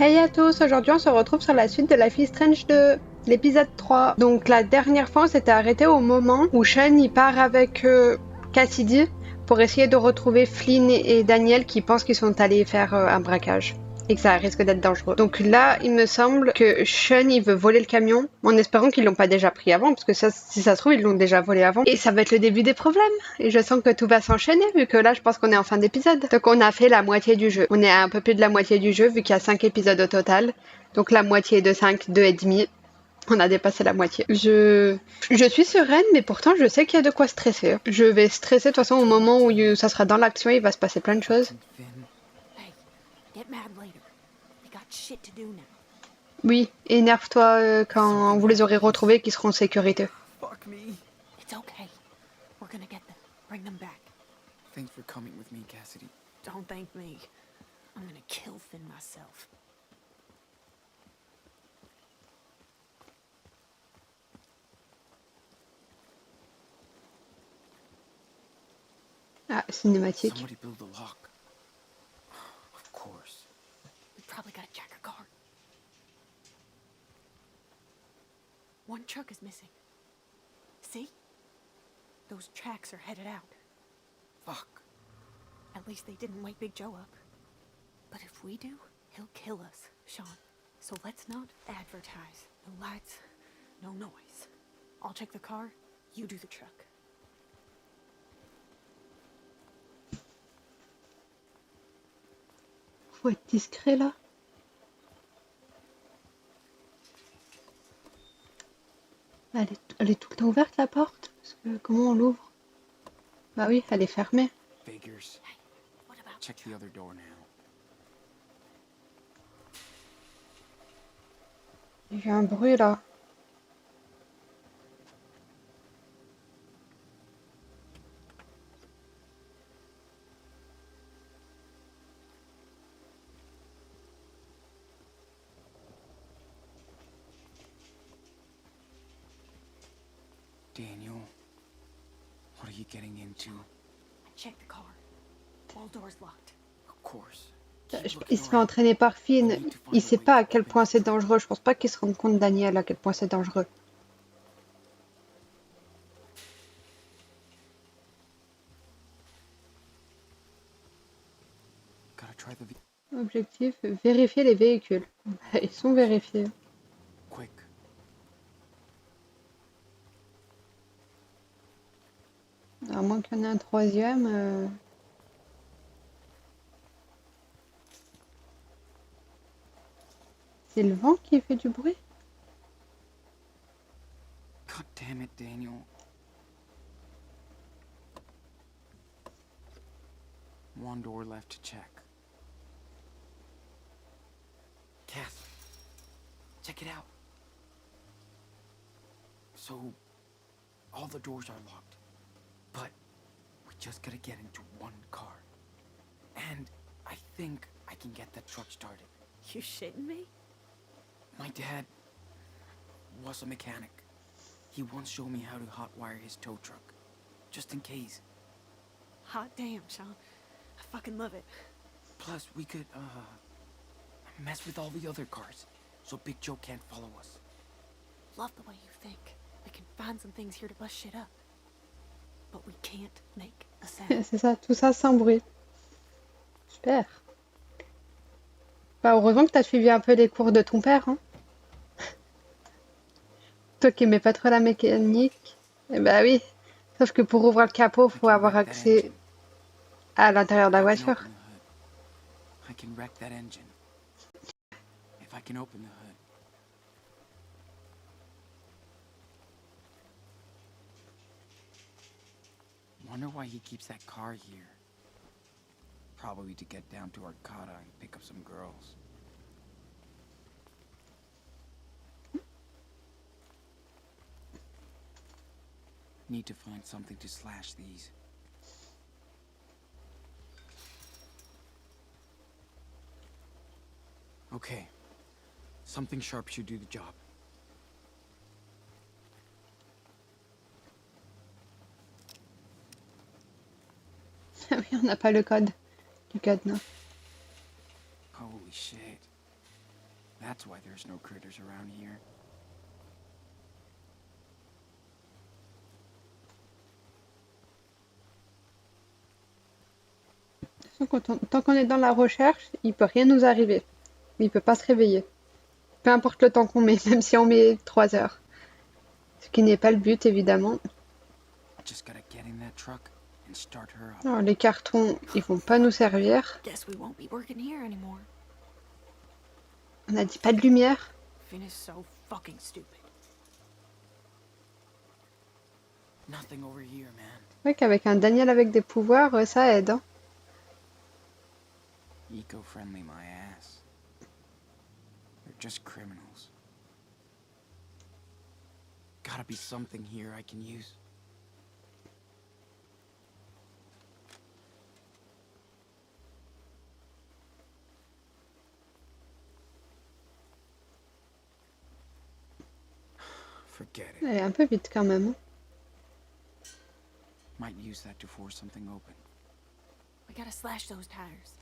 Hey à tous, aujourd'hui on se retrouve sur la suite de Life is Strange 2, l'épisode 3. Donc la dernière fois on s'était arrêté au moment où Sean il part avec Cassidy pour essayer de retrouver Flynn et Daniel qui pensent qu'ils sont allés faire un braquage et que ça risque d'être dangereux. Donc là il me semble que Sean il veut voler le camion en espérant qu'ils l'ont pas déjà pris avant parce que ça, si ça se trouve ils l'ont déjà volé avant et ça va être le début des problèmes. Et je sens que tout va s'enchaîner vu que là je pense qu'on est en fin d'épisode. Donc on a fait la moitié du jeu. On est à un peu plus de la moitié du jeu vu qu'il y a 5 épisodes au total. Donc la moitié de 5, 2 et demi. On a dépassé la moitié. Je suis sereine, mais pourtant je sais qu'il y a de quoi stresser. Je vais stresser de toute façon au moment où ça sera dans l'action, il va se passer plein de choses. Hey, get mad later. We got shit to do now. Oui, énerve-toi quand vous les aurez retrouvés et qu'ils seront en sécurité. Fuck me. It's okay. We're gonna get them. Bring them back. Thanks for coming with me, Cassidy. Don't thank me. I'm gonna kill Finn myself. Ah, cinématique. Somebody build a lock. Of course. We probably gotta jack a car. One truck is missing. See? Those tracks are headed out. Fuck. At least they didn't wake Big Joe up. But if we do, he'll kill us, Sean. So let's not advertise. No lights, no noise. I'll check the car, you do the truck. Faut être discret là. Elle est tout le temps ouverte la porte. Parce que comment on l'ouvre? Bah oui, elle est fermée. Figures. Hey, what about Check the other door now. J'ai un bruit là. Daniel, what are you getting into? check the car. All doors locked. Of course. Il se fait entraîner par Finn. Il sait pas à quel point c'est dangereux. Je pense pas qu'il se rende compte, Daniel, à quel point c'est dangereux. Gotta try the Objectif, vérifier les véhicules. Ils sont vérifiés. quick. À moins qu'il y en ait un troisième. C'est le vent qui fait du bruit? God damn it, Daniel. One door left to check. Cass, check it out. So, all the doors are locked, but we just gotta get into one car. And I think I can get that truck started. You shitting me? My dad was a mechanic. He once showed me how to hotwire his tow truck, just in case. Hot damn, Sean. I fucking love it. Plus, we could, mess with all the other cars, so Big Joe can't follow us. Love the way you think. We can find some things here to bust shit up. But we can't make a sound. C'est ça, tout ça sans bruit. Super. Bah, heureusement que t'as suivi un peu les cours de ton père, hein. Toi qui aimais pas trop la mécanique. Eh bah oui. Sauf que pour ouvrir le capot, faut avoir accès à l'intérieur de la voiture. I can wreck that engine. If I can open the hood. Wonder why he keeps that car here. Probably to get down to Arcata and pick up some girls. Need to find something to slash these. Okay. Something sharp should do the job. Ah oui, on n'a pas le code du cadenas. Holy shit. That's why there's no critters around here. Tant qu'on est dans la recherche, il peut rien nous arriver. Il peut pas se réveiller. Peu importe le temps qu'on met, même si on met 3 heures. Ce qui n'est pas le but, évidemment. Just gotta get in that truck and start her up. Alors, les cartons, ils vont pas nous servir. Guess we won't be working here anymore. On a dit pas de lumière. Finn is so fucking stupid. Nothing over here, man. C'est vrai qu'avec un Daniel avec des pouvoirs, ça aide. Hein. Eco-friendly my ass. They're just criminals. Gotta be something here I can use. Forget it. Elle est un peu vite quand même. Hein. Might use that to force something open. We gotta slash those tires.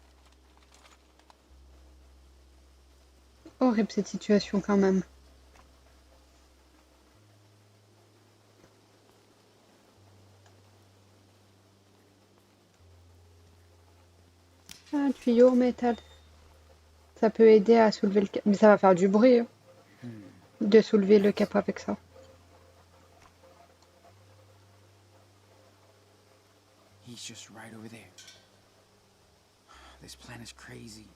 Horrible cette situation quand même. Un tuyau en métal. Ça peut aider à soulever le capot. Mais ça va faire du bruit hein, de soulever le capot avec ça. He's just right over there. This plan is crazy.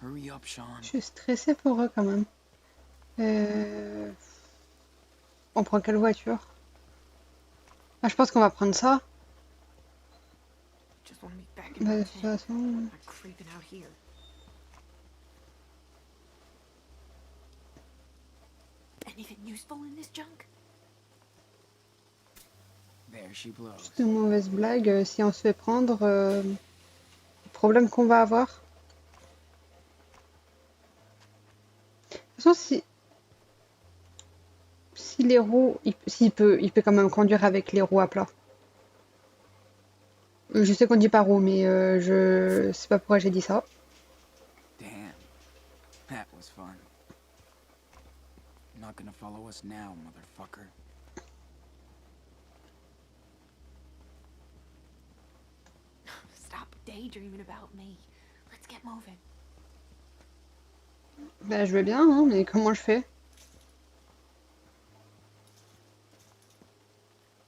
Hurry up, Sean. Je suis stressée pour eux quand même. On prend quelle voiture? Ah, je pense qu'on va prendre ça. Just wanna be back Bah, in de my toute tent. façon. I'm creeping out here. Anything useful in this junk? There she blows. Une mauvaise blague. Si on se fait prendre, le problème qu'on va avoir. De toute façon, si les roues, il peut quand même conduire avec les roues à plat. Je sais qu'on dit pas roue, mais je sais pas pourquoi j'ai dit ça. Damn. That was fun. Not gonna follow us now, motherfucker. Stop daydreaming about me. Let's get moving. Bah, je veux bien, hein, mais comment je fais?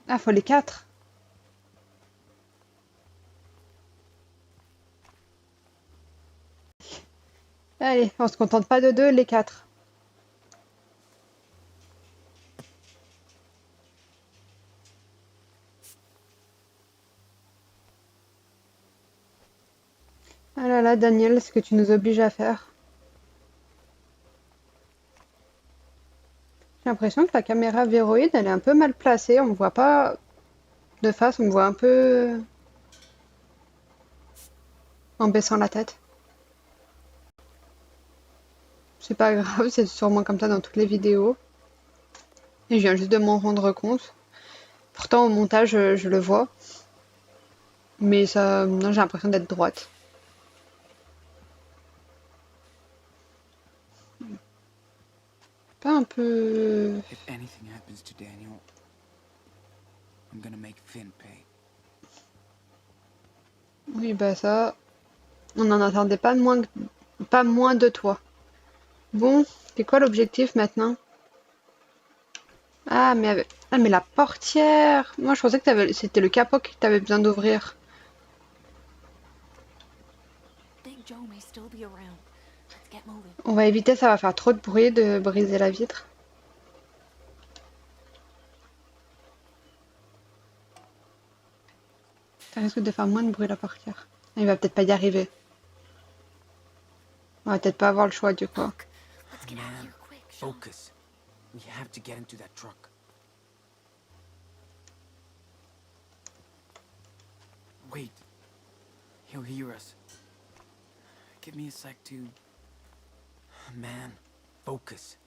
Ah, faut les 4. Allez, on se contente pas de 2, les 4. Ah là là, Daniel, ce que tu nous obliges à faire. J'ai l'impression que la caméra véroïde, elle est un peu mal placée. On me voit pas de face, on me voit un peu en baissant la tête. C'est pas grave, c'est sûrement comme ça dans toutes les vidéos. Et je viens juste de m'en rendre compte. Pourtant, au montage, je le vois. Mais ça, non, j'ai l'impression d'être droite. Pas un peu... If anything happens to Daniel, I'm gonna make Finn pay. Oui, bah ça... On n'en attendait pas moins de toi. Bon, c'est quoi l'objectif maintenant? Ah mais la portière. Moi, je pensais que c'était le capot que t'avais besoin d'ouvrir. Big Joe may still be around. Let's get moving. On va éviter, ça va faire trop de bruit de briser la vitre. Ça risque de faire moins de bruit la portière. Il va peut-être pas y arriver. On va peut-être pas avoir le choix du coup. Look, let's get out of Man, here quick, Sean. focus. We have to get into that truck. Wait. He'll hear us. Give me a sec to... Man, focus.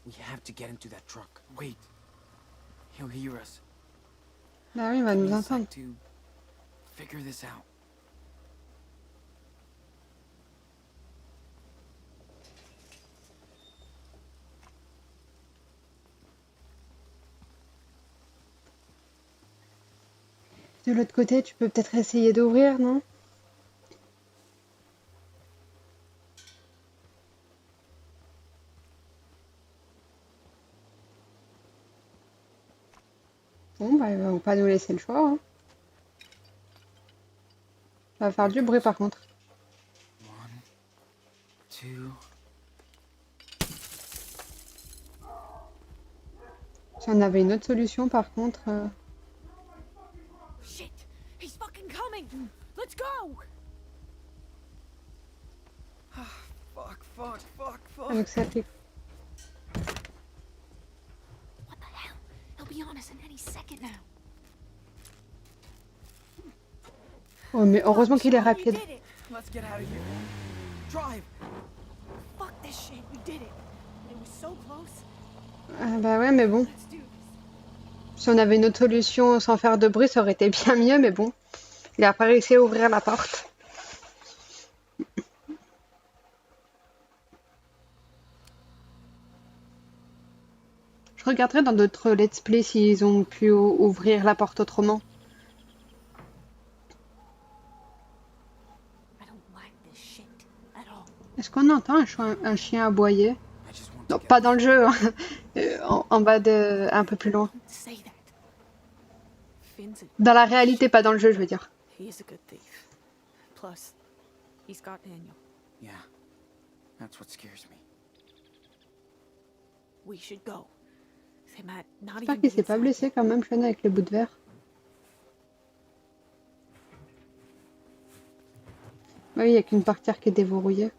We have to get into that truck. Wait. He'll hear us. Bah oui, il va Give nous me a entendre. sec to figure this out. De l'autre côté, tu peux peut-être essayer d'ouvrir, non? Bon, bah, ils vont pas nous laisser le choix, hein. Ça va faire du bruit par contre. One, two. Si on avait une autre solution par contre. Shit! He's fucking coming! Let's go! Fuck. Avec ça fait. What the hell? He'll be on us in any second now. Oh, mais heureusement qu'il est Sean, we rapide. did it! Let's get out of here. Drive. Fuck this shit, we did it! It was so close. Ah, bah ouais, mais bon. Let's do this. Si on avait une autre solution sans faire de bruit, ça aurait été bien mieux, mais bon. Il a pas réussi à ouvrir la porte. Je regarderai dans d'autres let's play s'ils ont pu ouvrir la porte autrement. I don't like this shit at all. Est-ce qu'on entend un chien aboyer? I just want to Non, get pas dans le jeu, hein. En bas de... un peu plus loin. Don't say that. Finn's a... Dans la réalité, pas dans le jeu, je veux dire. He is a good thief. Plus, he's got Daniel. Yeah. That's what scares me. We should go. They might not J'espère even qu'il be s'est pas inside blessé yet. quand même, Sean, avec les bouts de verre. Bah oui, il n'y a qu'une portière qui est déverrouillée.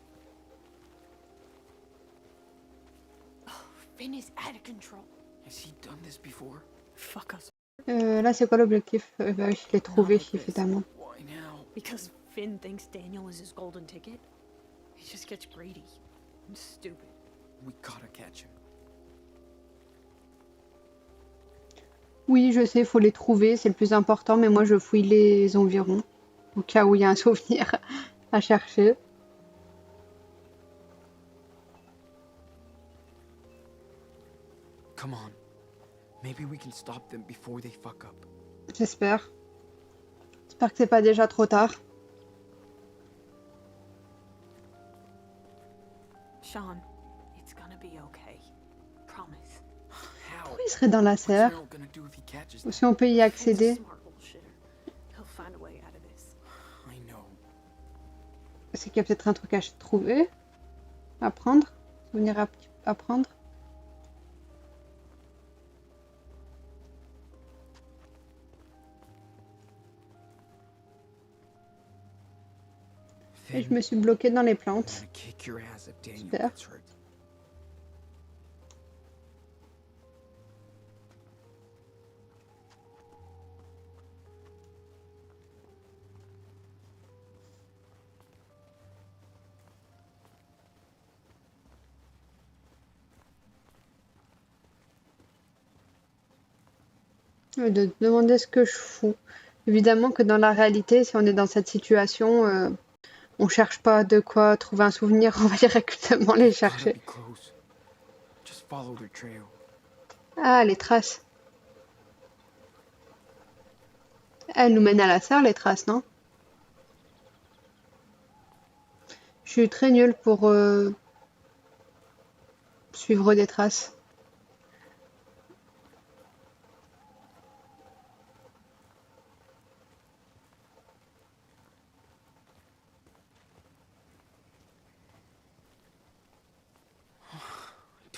Oh, Finn is out of control. Has he done this before? Fuck us. Là, c'est quoi l'objectif? Bah oui, je l'ai trouvé, évidemment. Why now? Because Finn thinks Daniel is his golden ticket. He just gets greedy and stupid. We gotta catch him. Oui, je sais, faut les trouver, c'est le plus important, mais moi je fouille les environs, au cas où il y a un souvenir à chercher. Come on. Maybe we can stop them before they fuck up. J'espère. J'espère que c'est pas déjà trop tard. Sean, it's gonna be okay. Promise. How? Pourquoi il serait dans la What's serre? Meryl gonna do if he catches Ou them? si on peut y Finn's a accéder? smart bullshitter. He'll find a way out of this. I know. C'est qu'il y a peut-être un truc à trouver, à prendre, souvenir à prendre. Et je me suis bloquée dans les I'm plantes. gonna kick your ass if Daniel Super. gets hurt. De demander ce que je fous. Évidemment que dans la réalité, si on est dans cette situation, on cherche pas de quoi trouver un souvenir, on va directement les Gotta chercher. be close. Just follow their trail. Ah, les traces. Elles nous mènent à la serre, les traces, non? Je suis très nulle pour suivre des traces.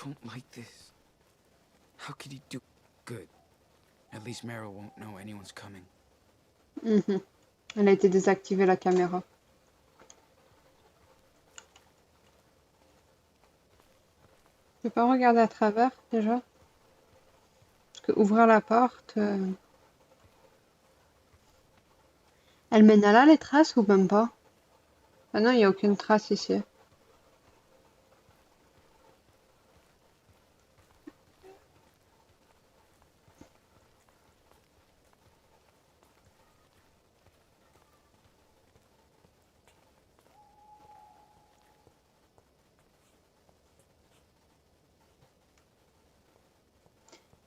I don't like this. How could he do? Good. At least Meryl won't know anyone's coming. Mhm. Elle a été désactivée, la caméra. Je peux pas regarder à travers déjà? Parce que ouvrir la porte. Elle mène à là les traces ou même pas? Ah non, il n'y a aucune trace ici.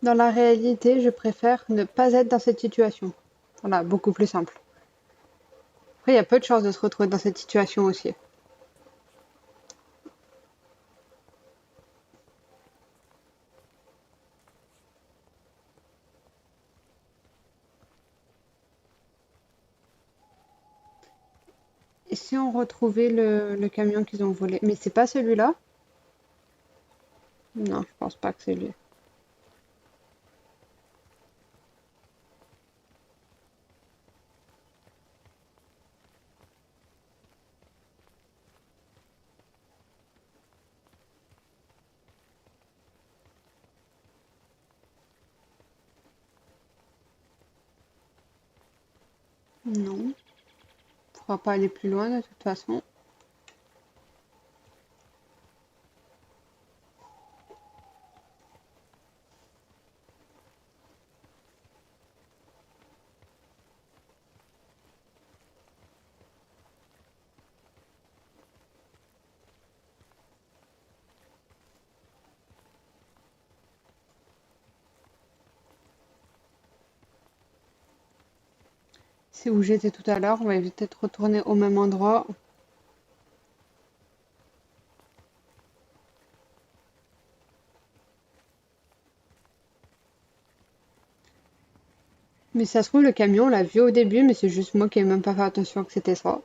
Dans la réalité, je préfère ne pas être dans cette situation. Voilà, beaucoup plus simple. Après, il y a peu de chances de se retrouver dans cette situation aussi. Et si on retrouvait le camion qu'ils ont volé? Mais c'est pas celui-là? Non, je pense pas que c'est lui. Non, on pourra pas aller plus loin de toute façon. C'est où j'étais tout à l'heure, on va peut-être retourner au même endroit. Mais ça se trouve, le camion, on l'a vu au début, mais c'est juste moi qui n'ai même pas fait attention que c'était ça.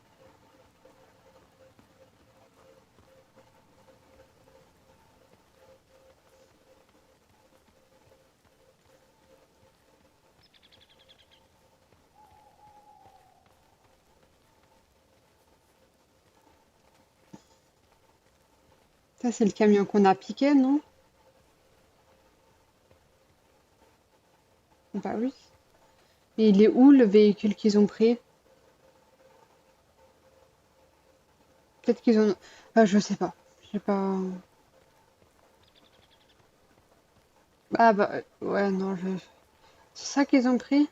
Ça, c'est le camion qu'on a piqué, non? Bah oui. Et il est où le véhicule qu'ils ont pris? Peut-être qu'ils ont... Ah, je sais pas. Je sais pas... Ah bah... Ouais, non, je... C'est ça qu'ils ont pris?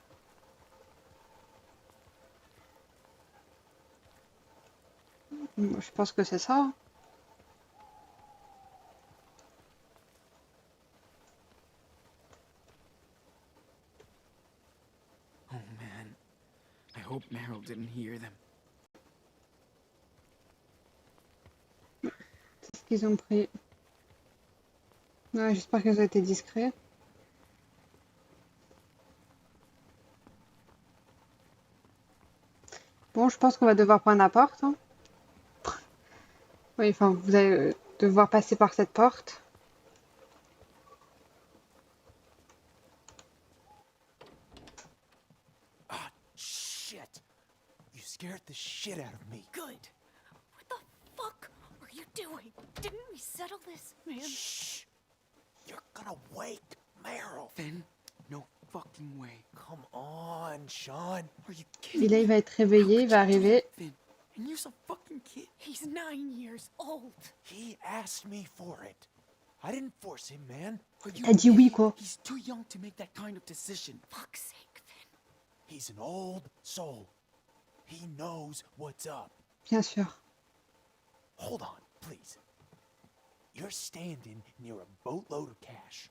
Moi, je pense que c'est ça. Oh man. I hope Meryl didn't hear them. C'est ce qu'ils ont pris. Ouais, j'espère qu'ils ont été discrets. Bon, je pense qu'on va devoir prendre la porte, hein. Oui, enfin, vous allez devoir passer par cette porte. Ah, shit. You scared the shit out of me. Good. What the fuck are you doing? Didn't we settle this, man? Shh. You're gonna wake Meryl. Finn? No fucking way. Come on, Sean. Are you Et kidding là, il va être réveillé, il va arriver. Finn? And you're some fucking kid. He's 9 years old. He asked me for it. I didn't force him, man. Are you T'as dit oui, kidding? quoi. He's too young to make that kind of decision. Fuck's sake, Finn. He's an old soul. He knows what's up. Bien sûr. Hold on, please. You're standing near a boatload of cash.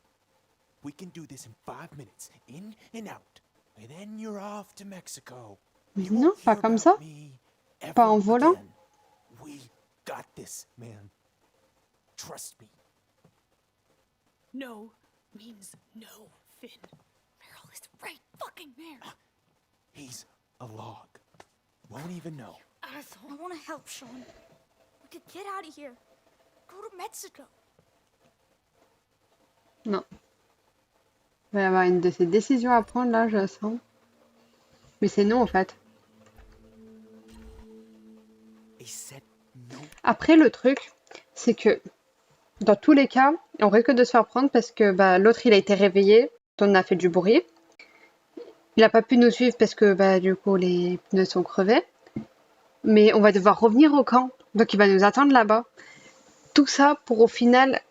We can do this in 5 minutes, in and out. And then you're off to Mexico. Mais You non, won't pas hear comme about ça. me ever Pas en volant. again. We got this, man. Trust me. No means no, Finn. Meryl is right fucking there. He's a log. Won't even know. Asshole. I want to help, Sean. We could get out of here. Go to Mexico. Non. Il va y avoir une de ces décisions à prendre, là, je sens. Mais c'est non, en fait. He said no. Après, le truc, c'est que dans tous les cas, on risque de se faire prendre parce que bah, l'autre, il a été réveillé, on a fait du bruit. Il n'a pas pu nous suivre parce que bah, du coup, les pneus sont crevés. Mais on va devoir revenir au camp. Donc, il va nous attendre là-bas. Tout ça pour au final...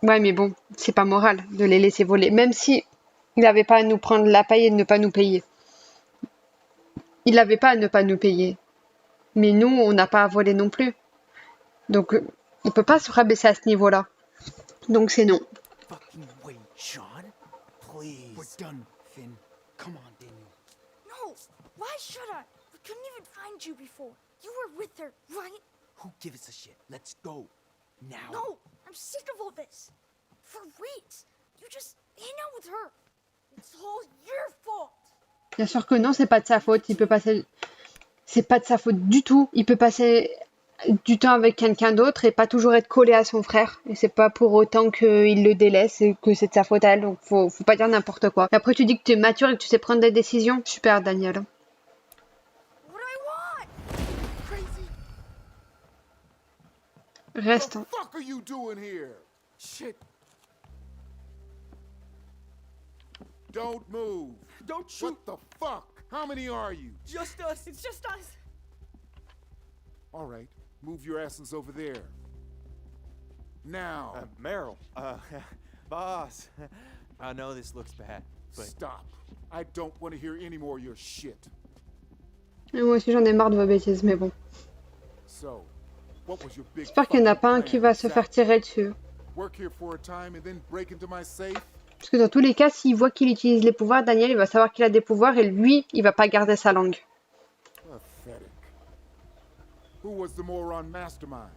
Ouais, mais bon, c'est pas moral de les laisser voler. Même si il n'avait pas à nous prendre la paille et de ne pas nous payer. Il n'avait pas à ne pas nous payer. Mais nous, on n'a pas à voler non plus. Donc, on peut pas se rabaisser à ce niveau-là. Donc, c'est non. Fucking wait, Sean. Please. We're done, Finn. Come on, Daniel. No, Why should I? We couldn't even find you before. You were with her, right? Who gives a shit? Let's go. Now. No, I'm sick of all this. For weeks, you just hang out with her. It's all your fault. Bien sûr que non, c'est pas de sa faute. Il peut passer. C'est pas de sa faute du tout. Il peut passer du temps avec quelqu'un d'autre et pas toujours être collé à son frère. Et c'est pas pour autant qu'il le délaisse et que c'est de sa faute à elle. Donc faut pas dire n'importe quoi. Et après tu dis que tu es mature et que tu sais prendre des décisions. Super, Daniel. What do I want? Crazy. Reste. What the fuck are you doing here? Shit! Don't move. Don't shoot! What the fuck? How many are you? Just us! It's just us. All right, move your asses over there. Now, Meryl, boss. I know this looks bad, but stop. I don't want to hear any more of your shit. Et moi aussi j'en ai marre de vos bêtises, mais bon. So, what was your big J'espère qu'il n'y en a fucking pas un plan, qui va se faire exactly? tirer dessus. Work here for a time and then break into my safe? Parce que dans tous les cas, s'il voit qu'il utilise les pouvoirs, Daniel il va savoir qu'il a des pouvoirs et lui, il va pas garder sa langue. Pathetic. Who was the moron mastermind?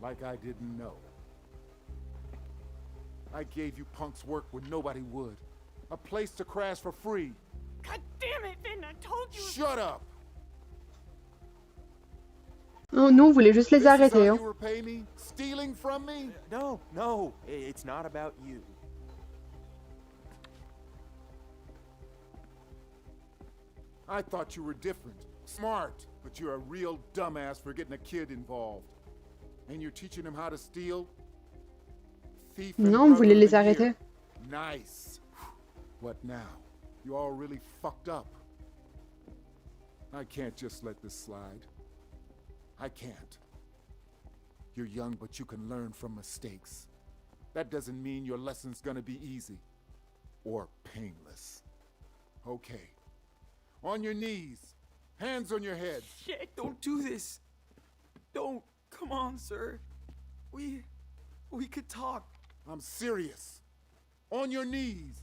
Like I didn't know. I gave you punks work when nobody would. A place to crash for free. God damn it, Finn! I told you. Shut up! Oh, nous, on voulait juste les This is how arrêter. Hein. you repay me? Stealing from me? no, it's not about you. I thought you were different. Smart. But you're a real dumbass for getting a kid involved. And you're teaching him how to steal? Thief and Non, on voulait brother of les the arrêter. year. Nice. What now? You all really fucked up. I can't just let this slide. I can't. You're young, but you can learn from mistakes. That doesn't mean your lesson's gonna be easy. Or painless. Okay. On your knees. Hands on your heads. Shit! Don't do this! Don't! Come on, sir. We could talk. I'm serious. On your knees.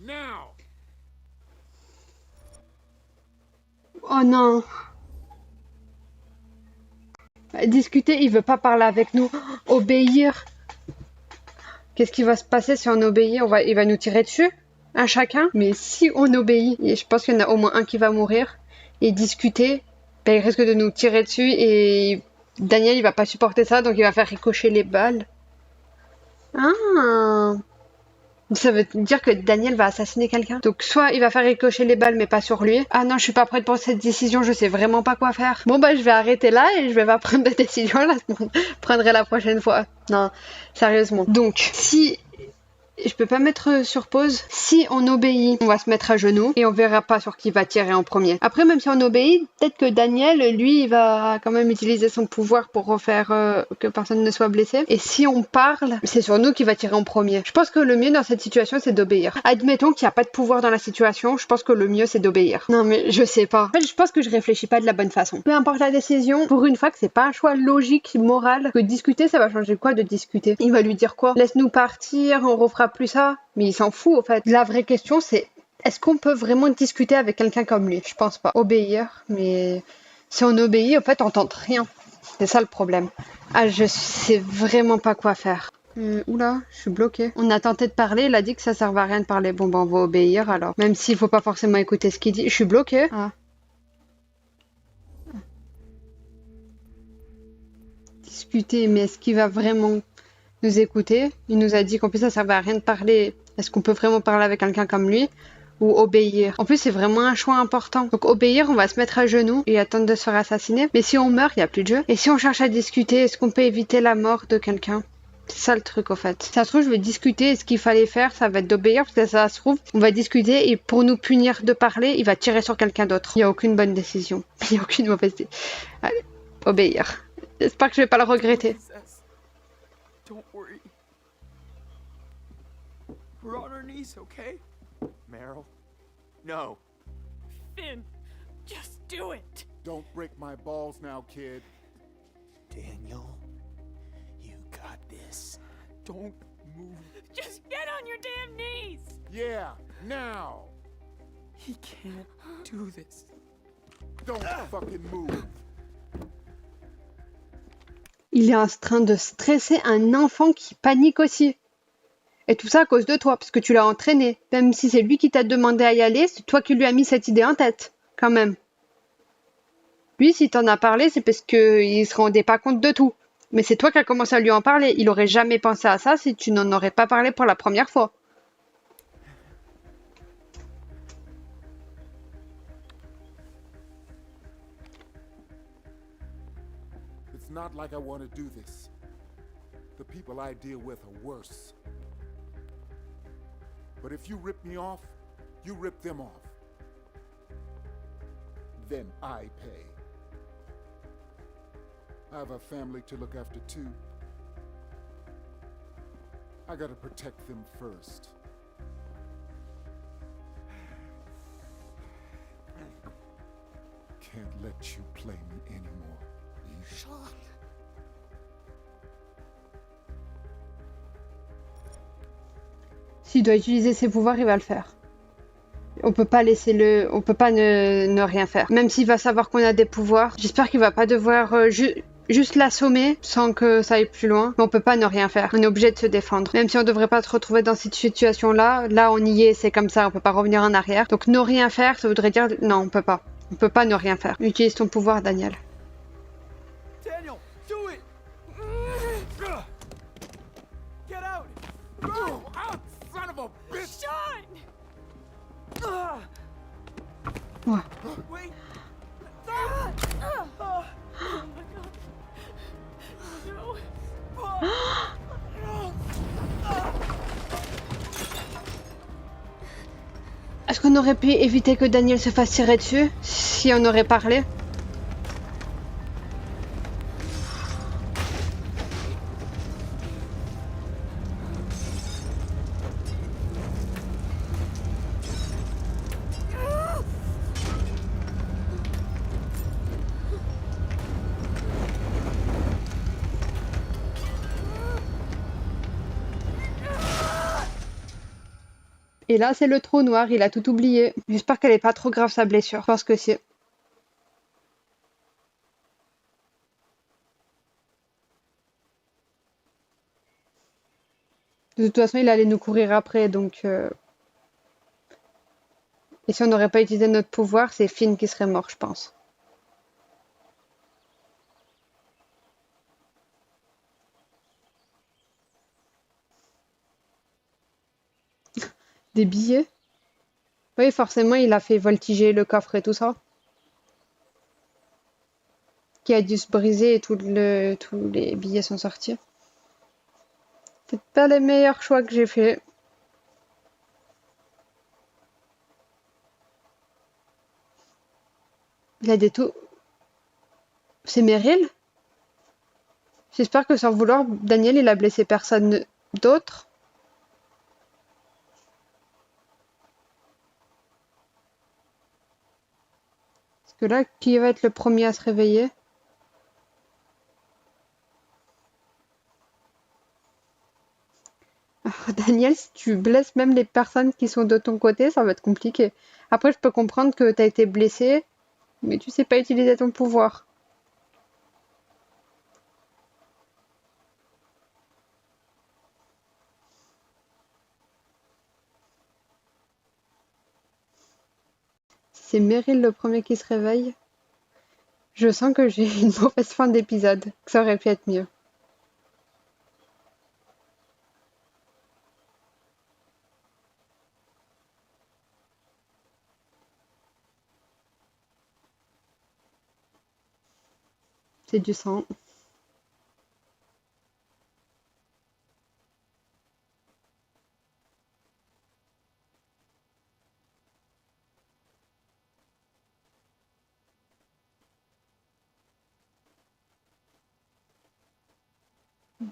Now. Oh non. Discuter, il veut pas parler avec nous. Obéir. Qu'est-ce qui va se passer si on obéit? Il va nous tirer dessus, un chacun. Mais si on obéit, et je pense qu'il y en a au moins un qui va mourir. Et discuter, ben, il risque de nous tirer dessus et Daniel il va pas supporter ça, donc il va faire ricocher les balles. Ah. Ça veut dire que Daniel va assassiner quelqu'un. Donc soit il va faire ricocher les balles mais pas sur lui. Ah non, je suis pas prête pour cette décision, je sais vraiment pas quoi faire. Bon bah je vais arrêter là et je vais pas prendre de décision là, je prendrai la prochaine fois. Non, sérieusement. Donc si je peux pas mettre sur pause. Si on obéit, on va se mettre à genoux et on verra pas sur qui va tirer en premier. Après, même si on obéit, peut-être que Daniel, lui, il va quand même utiliser son pouvoir pour refaire que personne ne soit blessé. Et si on parle, c'est sur nous qu'il va tirer en premier. Je pense que le mieux dans cette situation, c'est d'obéir. Admettons qu'il n'y a pas de pouvoir dans la situation, je pense que le mieux, c'est d'obéir. Non, mais je sais pas. En fait, je pense que je réfléchis pas de la bonne façon. Peu importe la décision, pour une fois que c'est pas un choix logique, moral, que discuter, ça va changer quoi de discuter? Il va lui dire quoi? Laisse-nous partir, on refera plus ça. Mais il s'en fout, au fait. La vraie question, c'est est-ce qu'on peut vraiment discuter avec quelqu'un comme lui? Je pense pas. Obéir, mais si on obéit, au fait, on tente rien. C'est ça le problème. Ah, je sais vraiment pas quoi faire. Oula, je suis bloquée. On a tenté de parler, il a dit que ça servait à rien de parler. Bon, ben, on va obéir alors. Même s'il faut pas forcément écouter ce qu'il dit. Je suis bloquée. Ah. Discuter, mais est-ce qu'il va vraiment nous écouter? Il nous a dit qu'en plus ça servait à rien de parler. Est-ce qu'on peut vraiment parler avec quelqu'un comme lui? Ou obéir? En plus c'est vraiment un choix important. Donc obéir, on va se mettre à genoux et attendre de se faire assassiner. Mais si on meurt, il n'y a plus de jeu. Et si on cherche à discuter, est-ce qu'on peut éviter la mort de quelqu'un? C'est ça le truc au fait. Ça se trouve, je vais discuter et ce qu'il fallait faire, ça va être d'obéir parce que ça se trouve, on va discuter et pour nous punir de parler, il va tirer sur quelqu'un d'autre. Il n'y a aucune bonne décision. Il n'y a aucune mauvaise décision. Allez, obéir. J'espère que je vais pas le regretter. Don't worry. We're on our knees, okay? Meryl? No. Finn, just do it. Don't break my balls now, kid. Daniel, you got this. Don't move. Just get on your damn knees. Yeah, now. He can't do this. Don't fucking move. Il est en train de stresser un enfant qui panique aussi. Et tout ça à cause de toi, parce que tu l'as entraîné. Même si c'est lui qui t'a demandé à y aller, c'est toi qui lui as mis cette idée en tête, quand même. Lui, si t'en as parlé, c'est parce qu'il se rendait pas compte de tout. Mais c'est toi qui as commencé à lui en parler. Il aurait jamais pensé à ça si tu n'en aurais pas parlé pour la première fois. It's not like I want to do this. The people I deal with are worse. But if you rip me off, you rip them off. Then I pay. I have a family to look after too. I gotta protect them first. Can't let you play me anymore. Sean. S'il doit utiliser ses pouvoirs, il va le faire. On peut pas on peut pas ne rien faire. Même s'il va savoir qu'on a des pouvoirs, j'espère qu'il va pas devoir juste l'assommer sans que ça aille plus loin. Mais on peut pas ne rien faire. On est obligé de se défendre. Même si on devrait pas se retrouver dans cette situation-là, là on y est, c'est comme ça, on peut pas revenir en arrière. Donc ne rien faire, ça voudrait dire non, on peut pas. On peut pas ne rien faire. Utilise ton pouvoir, Daniel. Daniel, do it! Get out! Go out, son of a bitch! Sean! Ouais. Wait! Oh my god. No. Est-ce qu'on aurait pu éviter que Daniel se fasse tirer dessus si on aurait parlé? Et là, c'est le trou noir, il a tout oublié. J'espère qu'elle est pas trop grave sa blessure. Je pense que si. De toute façon, il allait nous courir après, donc... Et si on n'aurait pas utilisé notre pouvoir, c'est Finn qui serait mort, je pense. Des billets? Oui, forcément, il a fait voltiger le coffre et tout ça. Qui a dû se briser et tous les billets sont sortis. C'est pas les meilleurs choix que j'ai fait. Il a des tout. C'est Meryl? J'espère que sans vouloir, Daniel, il a blessé personne d'autre. Parce que là, qui va être le premier à se réveiller? Daniel, si tu blesses même les personnes qui sont de ton côté, ça va être compliqué. Après, je peux comprendre que tu as été blessé, mais tu sais pas utiliser ton pouvoir. C'est Meryl le premier qui se réveille. Je sens que j'ai une mauvaise fin d'épisode, que ça aurait pu être mieux. C'est du sang.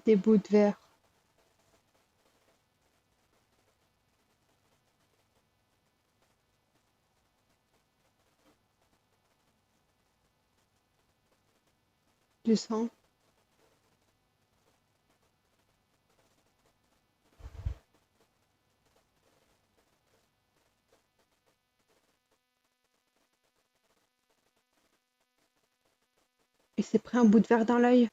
Des bouts de verre. Du sang. Il s'est pris un bout de verre dans l'œil.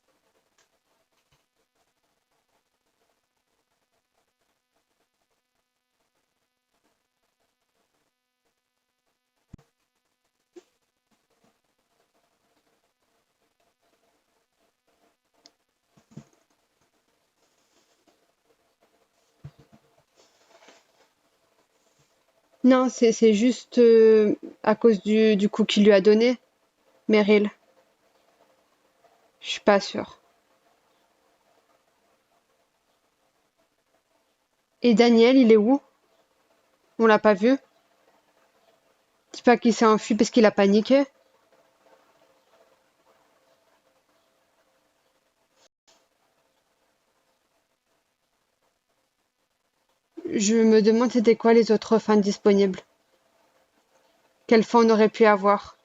Non, c'est juste à cause du coup qu'il lui a donné, Meryl. Je suis pas sûre. Et Daniel, il est où? On l'a pas vu? Dis pas qu'il s'est enfui parce qu'il a paniqué. Je me demande c'était quoi les autres fins disponibles. Quelle fin on aurait pu avoir?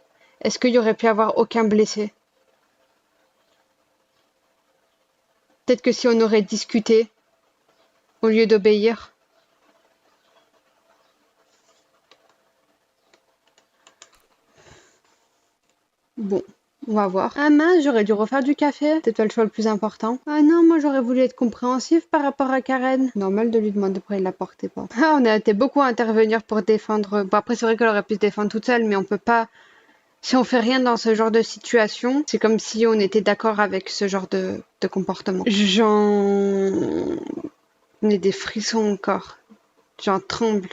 Est-ce qu'il y aurait pu avoir aucun blessé? Peut-être que si on aurait discuté au lieu d'obéir. Bon, on va voir. Ah mince, j'aurais dû refaire du café. Peut-être pas le choix le plus important. Ah non, moi j'aurais voulu être compréhensif par rapport à Karen. Normal de lui demander pourquoi il la portait pas. Ah, on a été beaucoup à intervenir pour défendre. Bon, après, c'est vrai qu'elle aurait pu se défendre toute seule, mais on peut pas. Si on fait rien dans ce genre de situation, c'est comme si on était d'accord avec ce genre de comportement. J'en ai des frissons encore. J'en tremble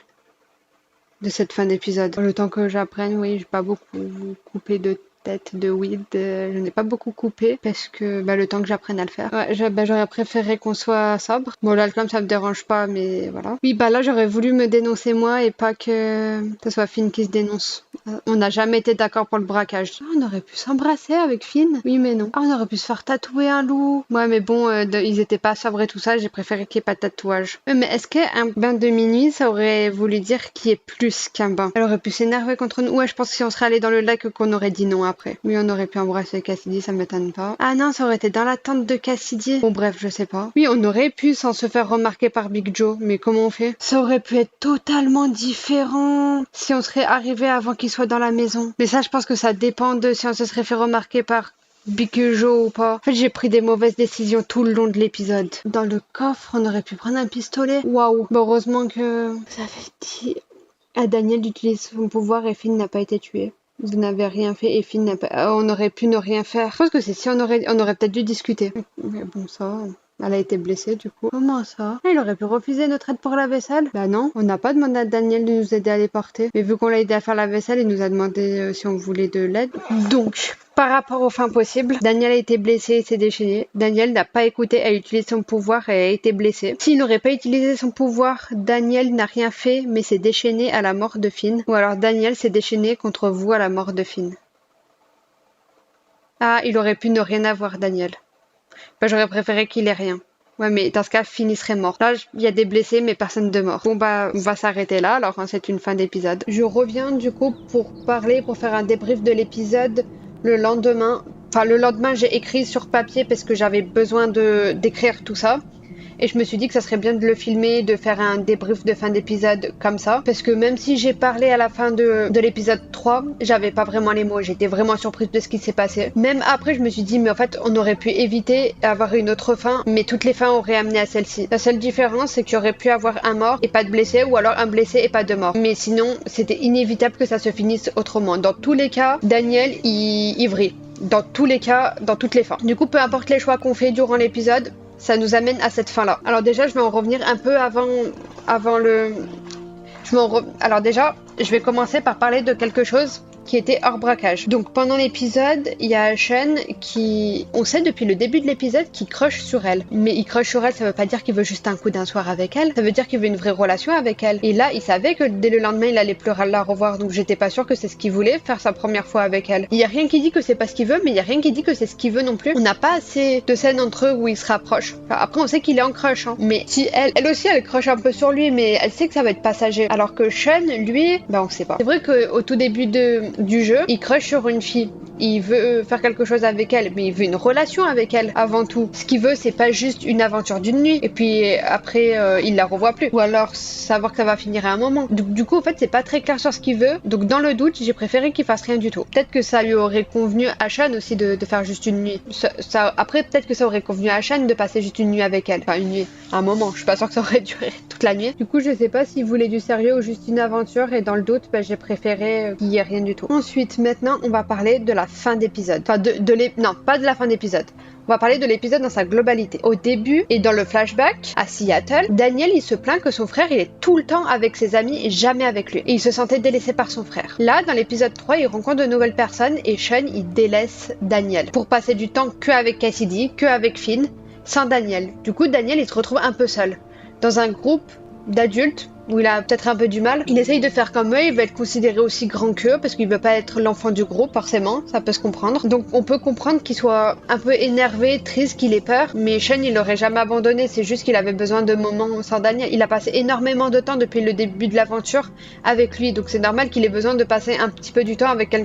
de cette fin d'épisode. Le temps que j'apprenne, oui, j'ai pas beaucoup coupé de tête de weed, je n'ai pas beaucoup coupé parce que le temps que j'apprenne à le faire. Ouais, j'aurais préféré qu'on soit sobre. Bon, l'alcool ça me dérange pas, mais voilà. Oui, là j'aurais voulu me dénoncer moi et pas que ce soit Finn qui se dénonce. On n'a jamais été d'accord pour le braquage. Ah, on aurait pu s'embrasser avec Finn. Oui, mais non. Ah, on aurait pu se faire tatouer un loup. Ouais, mais bon, ils étaient pas sobres et tout ça, j'ai préféré qu'il n'y ait pas de tatouage. Mais est-ce qu'un bain de minuit, ça aurait voulu dire qu'il y ait plus qu'un bain? Elle aurait pu s'énerver contre nous. Ouais, je pense que si on serait allé dans le lac, qu'on aurait dit non après. Oui, on aurait pu embrasser Cassidy, ça m'étonne pas. Ah non, ça aurait été dans la tente de Cassidy. Bon, bref, je sais pas. Oui, on aurait pu sans se faire remarquer par Big Joe, mais comment on fait? Ça aurait pu être totalement différent si on serait arrivé avant qu'il soit dans la maison. Mais ça, je pense que ça dépend de si on se serait fait remarquer par Big Joe ou pas. En fait, j'ai pris des mauvaises décisions tout le long de l'épisode. Dans le coffre, on aurait pu prendre un pistolet. Waouh. Bon, heureusement que vous avez dit à Daniel d'utiliser son pouvoir et Finn n'a pas été tué. Vous n'avez rien fait et Finn n'a pas... on aurait pu ne rien faire. Je pense que c'est si on aurait peut-être dû discuter. Mais bon, ça... Elle a été blessée du coup. Comment ça? Il aurait pu refuser notre aide pour la vaisselle? Bah non, on n'a pas demandé à Daniel de nous aider à les porter. Mais vu qu'on l'a aidé à faire la vaisselle, il nous a demandé si on voulait de l'aide. Donc, par rapport aux fins possibles, Daniel a été blessé et s'est déchaîné. Daniel n'a pas écouté, elle a utilisé son pouvoir et a été blessé. S'il n'aurait pas utilisé son pouvoir, Daniel n'a rien fait mais s'est déchaîné à la mort de Finn. Ou alors Daniel s'est déchaîné contre vous à la mort de Finn. Ah, il aurait pu ne rien avoir, Daniel. J'aurais préféré qu'il ait rien. Ouais, mais dans ce cas, Finn il serait mort. Là, il y a des blessés, mais personne de mort. Bon, on va s'arrêter là, alors hein, c'est une fin d'épisode. Je reviens du coup pour faire un débrief de l'épisode le lendemain. Enfin, le lendemain, j'ai écrit sur papier parce que j'avais besoin d'écrire tout ça. Et je me suis dit que ça serait bien de le filmer, de faire un débrief de fin d'épisode comme ça. Parce que même si j'ai parlé à la fin de l'épisode 3, j'avais pas vraiment les mots. J'étais vraiment surprise de ce qui s'est passé. Même après, je me suis dit, mais en fait, on aurait pu éviter d'avoir une autre fin. Mais toutes les fins auraient amené à celle-ci. La seule différence, c'est qu'il y aurait pu avoir un mort et pas de blessé. Ou alors un blessé et pas de mort. Mais sinon, c'était inévitable que ça se finisse autrement. Dans tous les cas, Daniel, il vrille. Dans tous les cas, dans toutes les fins. Du coup, peu importe les choix qu'on fait durant l'épisode, ça nous amène à cette fin-là. Alors déjà, je vais en revenir un peu avant le... Alors déjà, je vais commencer par parler de quelque chose qui était hors braquage. Donc pendant l'épisode, il y a Sean qui, on sait depuis le début de l'épisode, qu'il crush sur elle. Mais il crush sur elle, ça veut pas dire qu'il veut juste un coup d'un soir avec elle, ça veut dire qu'il veut une vraie relation avec elle. Et là, il savait que dès le lendemain, il allait plus la revoir, donc j'étais pas sûre que c'est ce qu'il voulait, faire sa première fois avec elle. Il y a rien qui dit que c'est pas ce qu'il veut, mais il y a rien qui dit que c'est ce qu'il veut non plus. On n'a pas assez de scènes entre eux où ils se rapprochent. Enfin, après, on sait qu'il est en crush, hein. Mais si elle aussi, elle crush un peu sur lui, mais elle sait que ça va être passager. Alors que Sean, lui, on sait pas. C'est vrai qu'au tout début du jeu, il crush sur une fille. il veut faire quelque chose avec elle, mais il veut une relation avec elle avant tout. Ce qu'il veut, c'est pas juste une aventure d'une nuit, et puis après, il la revoit plus. Ou alors savoir que ça va finir à un moment. Du coup, en fait, c'est pas très clair sur ce qu'il veut. Donc, dans le doute, j'ai préféré qu'il fasse rien du tout. Peut-être que ça lui aurait convenu à Sean aussi de faire juste une nuit. Après, peut-être que ça aurait convenu à Sean de passer juste une nuit avec elle. Enfin, une nuit, un moment. Je suis pas sûre que ça aurait duré toute la nuit. Du coup, je sais pas s'il voulait du sérieux ou juste une aventure. Et dans le doute, j'ai préféré qu'il y ait rien du tout. Ensuite, maintenant, on va parler de la fin d'épisode. Enfin, non, pas de la fin d'épisode. On va parler de l'épisode dans sa globalité. Au début et dans le flashback à Seattle, Daniel il se plaint que son frère il est tout le temps avec ses amis et jamais avec lui. Et il se sentait délaissé par son frère. Là, dans l'épisode 3, il rencontre de nouvelles personnes et Sean il délaisse Daniel pour passer du temps que avec Cassidy, que avec Finn, sans Daniel. Du coup, Daniel il se retrouve un peu seul dans un groupe d'adultes où il a peut-être un peu du mal. Il essaye de faire comme eux, il veut être considéré aussi grand qu'eux parce qu'il veut pas être l'enfant du groupe, forcément, ça peut se comprendre. Donc on peut comprendre qu'il soit un peu énervé, triste, qu'il ait peur, mais Sean il l'aurait jamais abandonné, c'est juste qu'il avait besoin de moments sans Daniel. Il a passé énormément de temps depuis le début de l'aventure avec lui, donc c'est normal qu'il ait besoin de passer un petit peu du temps avec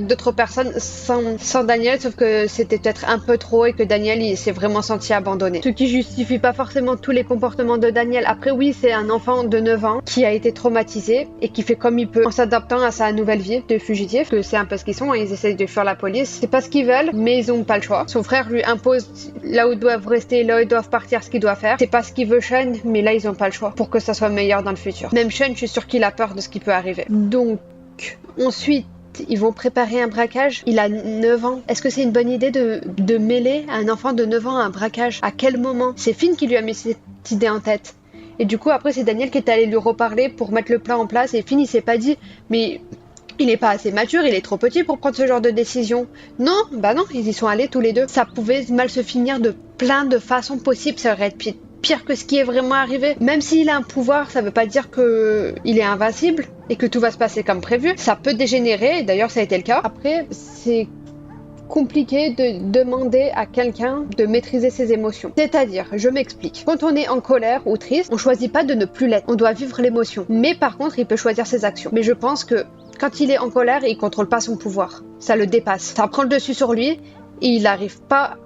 d'autres personnes sans Daniel, sauf que c'était peut-être un peu trop et que Daniel il s'est vraiment senti abandonné. Ce qui justifie pas forcément tous les comportements de Daniel. Après oui, c'est un enfant de 9 ans qui a été traumatisé et qui fait comme il peut en s'adaptant à sa nouvelle vie de fugitif, que c'est un peu ce qu'ils sont, hein, ils essayent de fuir la police. C'est pas ce qu'ils veulent, mais ils ont pas le choix. Son frère lui impose là où ils doivent rester, là où ils doivent partir, ce qu'il doit faire. C'est pas ce qu'il veut Sean, mais là ils ont pas le choix pour que ça soit meilleur dans le futur. Même Sean, je suis sûre qu'il a peur de ce qui peut arriver. Donc, ensuite, ils vont préparer un braquage. Il a 9 ans. Est-ce que c'est une bonne idée de mêler un enfant de 9 ans à un braquage? À quel moment? C'est Finn qui lui a mis cette idée en tête. Et du coup, après, c'est Daniel qui est allé lui reparler pour mettre le plan en place. Et Finn, il s'est pas dit, mais il est pas assez mature, il est trop petit pour prendre ce genre de décision. Non, bah non, ils y sont allés tous les deux. Ça pouvait mal se finir de plein de façons possibles. Ça aurait été pire que ce qui est vraiment arrivé. Même s'il a un pouvoir, ça veut pas dire qu'il est invincible et que tout va se passer comme prévu. Ça peut dégénérer, et d'ailleurs ça a été le cas. Après, c'est compliqué de demander à quelqu'un de maîtriser ses émotions. C'est-à-dire, je m'explique. Quand on est en colère ou triste, on choisit pas de ne plus l'être. On doit vivre l'émotion. Mais par contre, il peut choisir ses actions. Mais je pense que quand il est en colère, il contrôle pas son pouvoir. Ça le dépasse. Ça prend le dessus sur lui et il n'arrive pas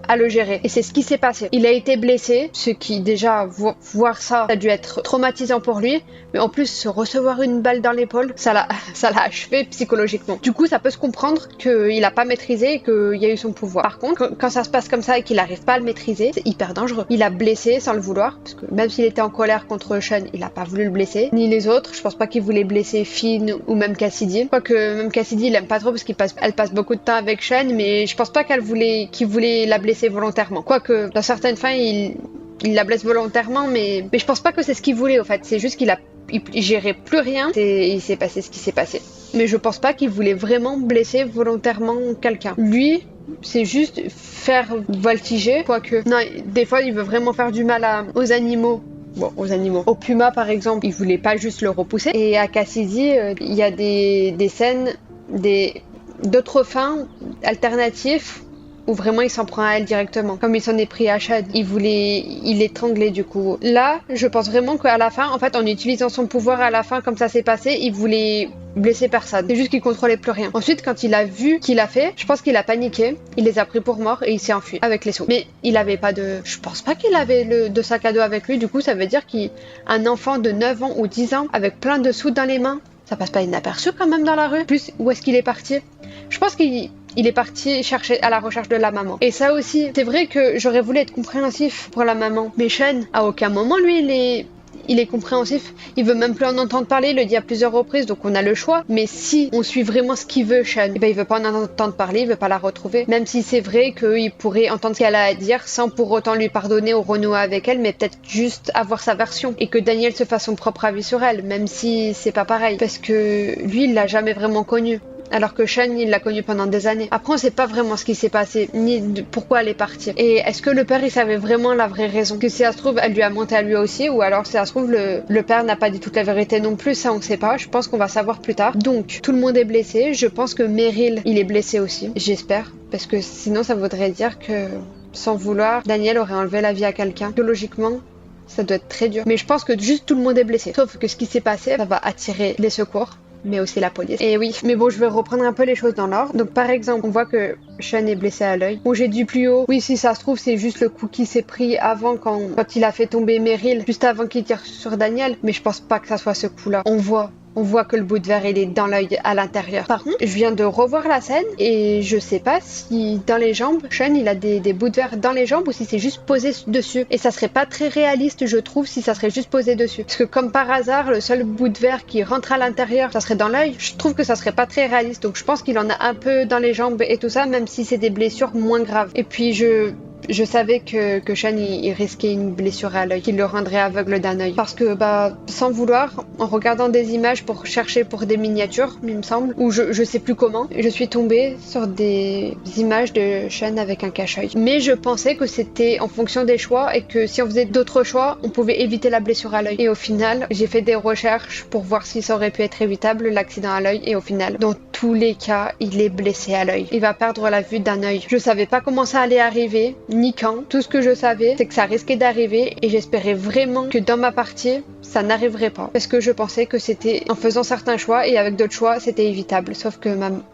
à le gérer. Et c'est ce qui s'est passé. Il a été blessé, ce qui déjà, voir ça a dû être traumatisant pour lui, mais en plus, se recevoir une balle dans l'épaule, ça l'a achevé psychologiquement. Du coup, ça peut se comprendre qu'il a pas maîtrisé et qu'il y a eu son pouvoir. Par contre, quand ça se passe comme ça et qu'il n'arrive pas à le maîtriser, c'est hyper dangereux. Il a blessé sans le vouloir, parce que même s'il était en colère contre Sean, il a pas voulu le blesser, ni les autres. Je pense pas qu'il voulait blesser Finn ou même Cassidy. Quoique même Cassidy, il aime pas trop parce qu'elle passe beaucoup de temps avec Sean, mais je pense pas qu'il voulait la blesser volontairement. Quoique, dans certaines fins, il la blesse volontairement, mais je pense pas que c'est ce qu'il voulait, au fait. C'est juste qu'il gérait plus rien et il s'est passé ce qui s'est passé. Mais je pense pas qu'il voulait vraiment blesser volontairement quelqu'un. Lui, c'est juste faire voltiger, quoique... Non, des fois, il veut vraiment faire du mal aux animaux. Bon, aux animaux. Au puma, par exemple, il voulait pas juste le repousser. Et à Cassidy, il y a des scènes, d'autres fins alternatives où vraiment il s'en prend à elle directement. Comme il s'en est pris à Chad, il l'étranglait du coup. Là, je pense vraiment qu'à la fin, en fait, en utilisant son pouvoir à la fin, comme ça s'est passé, il voulait blesser personne. C'est juste qu'il contrôlait plus rien. Ensuite, quand il a vu qu'il a fait, je pense qu'il a paniqué, il les a pris pour morts et il s'est enfui avec les sous. Mais il avait pas de... Je pense pas qu'il avait de sac à dos avec lui, du coup ça veut dire qu'un enfant de 9 ans ou 10 ans avec plein de sous dans les mains, ça passe pas inaperçu quand même dans la rue. Plus, où est-ce qu'il est parti? Je pense qu'il est parti chercher à la recherche de la maman. Et ça aussi, c'est vrai que j'aurais voulu être compréhensif pour la maman. Mais Sean, à aucun moment, lui, il est compréhensif. Il veut même plus en entendre parler, il le dit à plusieurs reprises, donc on a le choix. Mais si on suit vraiment ce qu'il veut, Sean, il veut pas en entendre parler, il veut pas la retrouver. Même si c'est vrai qu'il pourrait entendre ce qu'elle a à dire sans pour autant lui pardonner ou renouer avec elle, mais peut-être juste avoir sa version. Et que Daniel se fasse son propre avis sur elle, même si c'est pas pareil. Parce que lui, il l'a jamais vraiment connue. Alors que Sean, il l'a connue pendant des années. Après, on sait pas vraiment ce qui s'est passé, ni pourquoi elle est partie. Et est-ce que le père, il savait vraiment la vraie raison? Que si ça se trouve, elle lui a menti à lui aussi, ou alors si ça se trouve, le père n'a pas dit toute la vérité non plus, ça on sait pas. Je pense qu'on va savoir plus tard. Donc, tout le monde est blessé. Je pense que Meryl, il est blessé aussi. J'espère. Parce que sinon, ça voudrait dire que, sans vouloir, Daniel aurait enlevé la vie à quelqu'un. Que logiquement, ça doit être très dur. Mais je pense que juste tout le monde est blessé. Sauf que ce qui s'est passé, ça va attirer les secours. mais aussi la police. Et oui, mais bon, je vais reprendre un peu les choses dans l'ordre. Donc par exemple, on voit que Sean est blessé à l'œil. Bon, j'ai dit plus haut, oui, si ça se trouve, c'est juste le coup qui s'est pris avant quand il a fait tomber Meryl, juste avant qu'il tire sur Daniel, mais je pense pas que ça soit ce coup-là. On voit que le bout de verre il est dans l'œil à l'intérieur. Par contre, je viens de revoir la scène et je sais pas si dans les jambes, Sean il a des bouts de verre dans les jambes ou si c'est juste posé dessus. Et ça serait pas très réaliste, je trouve, si ça serait juste posé dessus. Parce que comme par hasard, le seul bout de verre qui rentre à l'intérieur, ça serait dans l'œil. Je trouve que ça serait pas très réaliste. Donc je pense qu'il en a un peu dans les jambes et tout ça, même si c'est des blessures moins graves. Et puis je savais que Sean il risquait une blessure à l'œil, qui le rendrait aveugle d'un œil. Parce que sans vouloir, en regardant des images pour chercher pour des miniatures, il me semble, ou je sais plus comment, je suis tombée sur des images de Sean avec un cache-œil. Mais je pensais que c'était en fonction des choix et que si on faisait d'autres choix, on pouvait éviter la blessure à l'œil. Et au final, j'ai fait des recherches pour voir si ça aurait pu être évitable, l'accident à l'œil, et au final, dans tous les cas, il est blessé à l'œil. Il va perdre la vue d'un œil. Je savais pas comment ça allait arriver, ni quand. Tout ce que je savais, c'est que ça risquait d'arriver et j'espérais vraiment que dans ma partie, ça n'arriverait pas. Parce que je pensais que c'était en faisant certains choix et avec d'autres choix, c'était évitable. Sauf que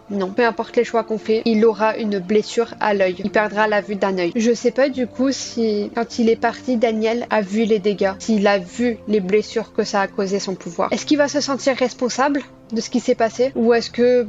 non. Peu importe les choix qu'on fait, il aura une blessure à l'œil. Il perdra la vue d'un œil. Je sais pas du coup si, quand il est parti, Daniel a vu les dégâts. S'il a vu les blessures que ça a causé son pouvoir. Est-ce qu'il va se sentir responsable de ce qui s'est passé, ou est-ce que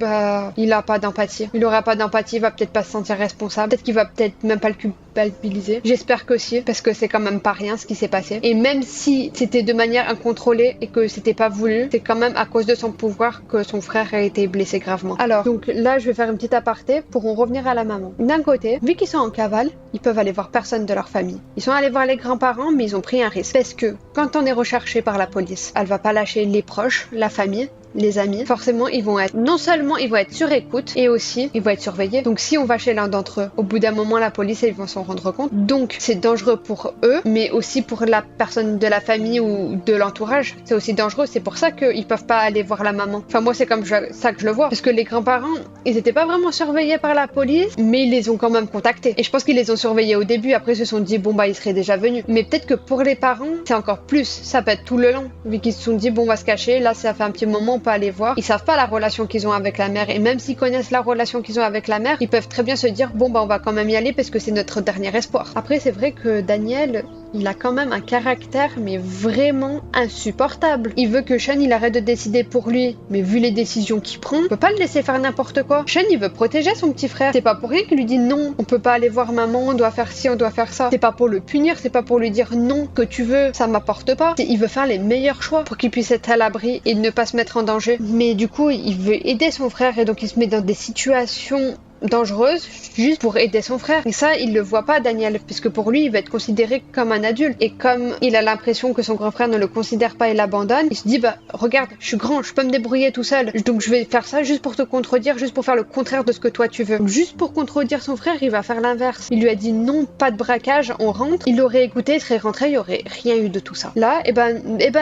il a pas d'empathie, il aura pas d'empathie, il va peut-être pas se sentir responsable, peut-être qu'il va peut-être même pas le culpabiliser. J'espère que si, parce que c'est quand même pas rien ce qui s'est passé, et même si c'était de manière incontrôlée et que c'était pas voulu, c'est quand même à cause de son pouvoir que son frère a été blessé gravement. Alors donc là je vais faire une petite aparté pour en revenir à la maman. D'un côté, vu qu'ils sont en cavale, ils peuvent aller voir personne de leur famille. Ils sont allés voir les grands-parents, mais ils ont pris un risque, parce que quand on est recherché par la police, elle va pas lâcher les proches, la famille, les amis, forcément ils vont être, non seulement ils vont être sur écoute, et aussi ils vont être surveillés. Donc si on va chez l'un d'entre eux, au bout d'un moment la police ils vont s'en rendre compte. Donc c'est dangereux pour eux, mais aussi pour la personne de la famille ou de l'entourage. C'est aussi dangereux, c'est pour ça qu'ils peuvent pas aller voir la maman. Enfin moi c'est comme ça que je le vois, parce que les grands-parents, ils étaient pas vraiment surveillés par la police, mais ils les ont quand même contactés. Et je pense qu'ils les ont surveillés au début, après ils se sont dit bon ils seraient déjà venus. Mais peut-être que pour les parents, c'est encore plus, ça peut être tout le long, vu qu'ils se sont dit bon on va se cacher, là ça fait un petit moment, on peut aller voir. Ils savent pas la relation qu'ils ont avec la mère, et même s'ils connaissent la relation qu'ils ont avec la mère, ils peuvent très bien se dire bon on va quand même y aller parce que c'est notre dernier espoir. Après c'est vrai que Daniel, il a quand même un caractère mais vraiment insupportable. Il veut que Sean il arrête de décider pour lui, mais vu les décisions qu'il prend, on peut pas le laisser faire n'importe quoi. Sean il veut protéger son petit frère, c'est pas pour rien qu'il lui dit non, on peut pas aller voir maman, on doit faire ci, on doit faire ça. C'est pas pour le punir, c'est pas pour lui dire non que tu veux, ça m'apporte pas. Il veut faire les meilleurs choix pour qu'il puisse être à l'abri et ne pas se mettre en danger. Mais du coup il veut aider son frère et donc il se met dans des situations dangereuse juste pour aider son frère. Et ça, il le voit pas, Daniel, puisque pour lui, il va être considéré comme un adulte. Et comme il a l'impression que son grand frère ne le considère pas et l'abandonne, il se dit regarde, je suis grand, je peux me débrouiller tout seul. Donc je vais faire ça juste pour te contredire, juste pour faire le contraire de ce que toi tu veux. Donc, juste pour contredire son frère, il va faire l'inverse. Il lui a dit non, pas de braquage, on rentre. Il aurait écouté, il serait rentré, il y aurait rien eu de tout ça. Là,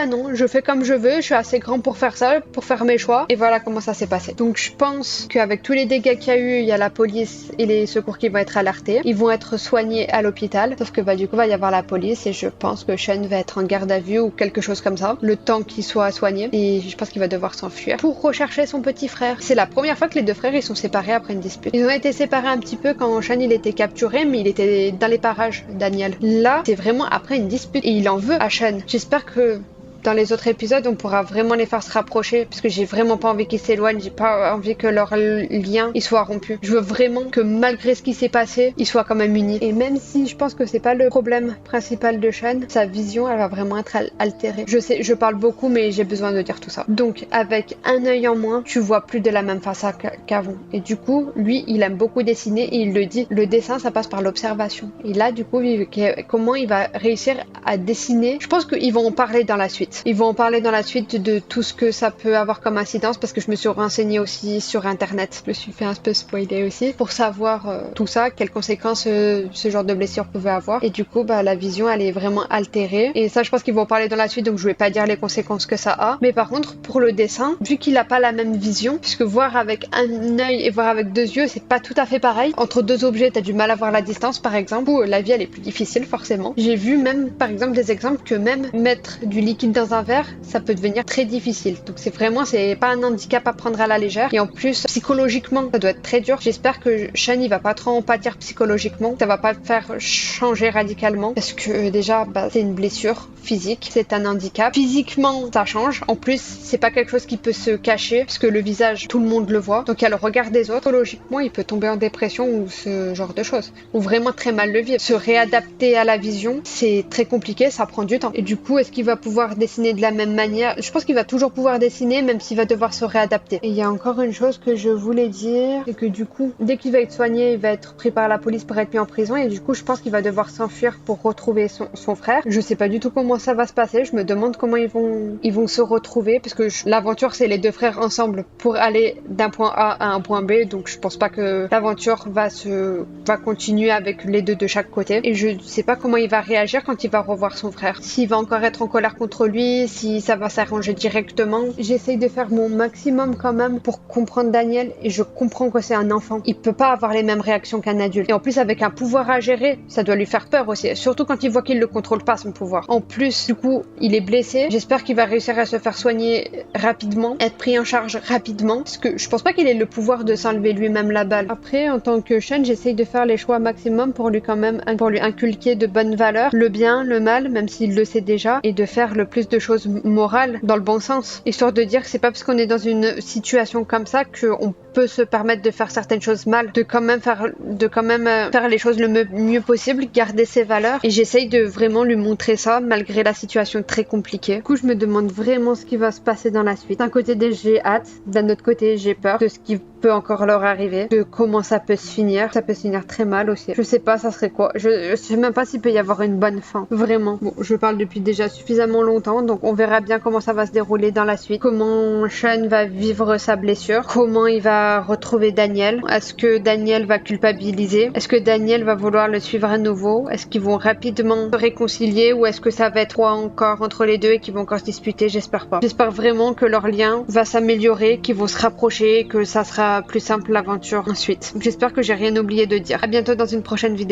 non, je fais comme je veux, je suis assez grand pour faire ça, pour faire mes choix. Et voilà comment ça s'est passé. Donc je pense qu'avec tous les dégâts qu'il y a eu, il y a la police et les secours qui vont être alertés. Ils vont être soignés à l'hôpital, sauf que du coup va y avoir la police et je pense que Sean va être en garde à vue ou quelque chose comme ça, le temps qu'il soit soigné, et je pense qu'il va devoir s'enfuir pour rechercher son petit frère. C'est la première fois que les deux frères ils sont séparés après une dispute. Ils ont été séparés un petit peu quand Sean il était capturé, mais il était dans les parages, Daniel. Là, c'est vraiment après une dispute et il en veut à Sean. J'espère que dans les autres épisodes, on pourra vraiment les faire se rapprocher, parce que j'ai vraiment pas envie qu'ils s'éloignent, j'ai pas envie que leur lien il soit rompu. Je veux vraiment que malgré ce qui s'est passé, ils soient quand même unis. Et même si je pense que c'est pas le problème principal de Sean, sa vision elle va vraiment être altérée. Je sais, je parle beaucoup, mais j'ai besoin de dire tout ça. Donc avec un œil en moins, tu vois plus de la même façon qu'avant. Et du coup, lui, il aime beaucoup dessiner et il le dit, le dessin ça passe par l'observation. Et là, du coup, comment il va réussir à dessiner, je pense qu'ils vont en parler dans la suite. Ils vont en parler dans la suite de tout ce que ça peut avoir comme incidence, parce que je me suis renseignée aussi sur internet. Je me suis fait un peu spoiler aussi pour savoir tout ça, quelles conséquences ce genre de blessure pouvait avoir. Et du coup, la vision elle est vraiment altérée. Et ça, je pense qu'ils vont en parler dans la suite, donc je vais pas dire les conséquences que ça a. Mais par contre, pour le dessin, vu qu'il a pas la même vision, puisque voir avec un œil et voir avec deux yeux, c'est pas tout à fait pareil. Entre deux objets, t'as du mal à voir la distance, par exemple, où la vie elle est plus difficile forcément. J'ai vu même, par exemple, des exemples que même mettre du liquide dans dans un verre, ça peut devenir très difficile. Donc c'est pas un handicap à prendre à la légère. Et en plus, psychologiquement, ça doit être très dur. J'espère que Sean, il va pas trop en pâtir psychologiquement. Ça va pas le faire changer radicalement. Parce que déjà, c'est une blessure physique. C'est un handicap. Physiquement, ça change. En plus, c'est pas quelque chose qui peut se cacher. Parce que le visage, tout le monde le voit. Donc il y a le regard des autres. Psychologiquement, il peut tomber en dépression ou ce genre de choses. Ou vraiment très mal le vivre. Se réadapter à la vision, c'est très compliqué. Ça prend du temps. Et du coup, est-ce qu'il va pouvoir dessiner de la même manière? Je pense qu'il va toujours pouvoir dessiner, même s'il va devoir se réadapter. Et il y a encore une chose que je voulais dire, c'est que du coup, dès qu'il va être soigné, il va être pris par la police pour être mis en prison. Et du coup, je pense qu'il va devoir s'enfuir pour retrouver son frère. Je sais pas du tout comment ça va se passer. Je me demande comment ils vont se retrouver, parce que l'aventure, c'est les deux frères ensemble pour aller d'un point A à un point B. Donc je pense pas que l'aventure va continuer avec les deux de chaque côté. Et je sais pas comment il va réagir quand il va revoir son frère. S'il va encore être en colère contre lui, si ça va s'arranger directement. J'essaye de faire mon maximum quand même pour comprendre Daniel, et je comprends que c'est un enfant. Il peut pas avoir les mêmes réactions qu'un adulte. Et en plus, avec un pouvoir à gérer, ça doit lui faire peur aussi. Surtout quand il voit qu'il le contrôle pas, son pouvoir. En plus, du coup, il est blessé. J'espère qu'il va réussir à se faire soigner rapidement, être pris en charge rapidement. Parce que je pense pas qu'il ait le pouvoir de s'enlever lui-même la balle. Après, en tant que Sean, j'essaye de faire les choix maximum pour lui inculquer de bonnes valeurs, le bien, le mal, même s'il le sait déjà, et de faire le plus de choses morales dans le bon sens. Histoire de dire que c'est pas parce qu'on est dans une situation comme ça qu'on peut se permettre de faire certaines choses mal, de quand même faire les choses le mieux possible, garder ses valeurs. Et j'essaye de vraiment lui montrer ça malgré la situation très compliquée. Du coup, je me demande vraiment ce qui va se passer dans la suite. D'un côté, j'ai hâte, d'un autre côté, j'ai peur de ce qui peut encore leur arriver, de comment ça peut se finir. Ça peut se finir très mal aussi. Je sais pas, ça serait quoi. Je sais même pas s'il peut y avoir une bonne fin. Vraiment. Bon, je parle depuis déjà suffisamment longtemps, donc on verra bien comment ça va se dérouler dans la suite. Comment Sean va vivre sa blessure. Comment il va retrouver Daniel. Est-ce que Daniel va culpabiliser? Est-ce que Daniel va vouloir le suivre à nouveau? Est-ce qu'ils vont rapidement se réconcilier, ou est-ce que ça va être trop encore entre les deux et qu'ils vont encore se disputer? J'espère pas. J'espère vraiment que leur lien va s'améliorer, qu'ils vont se rapprocher, que ça sera plus simple l'aventure ensuite. J'espère que j'ai rien oublié de dire. À bientôt dans une prochaine vidéo.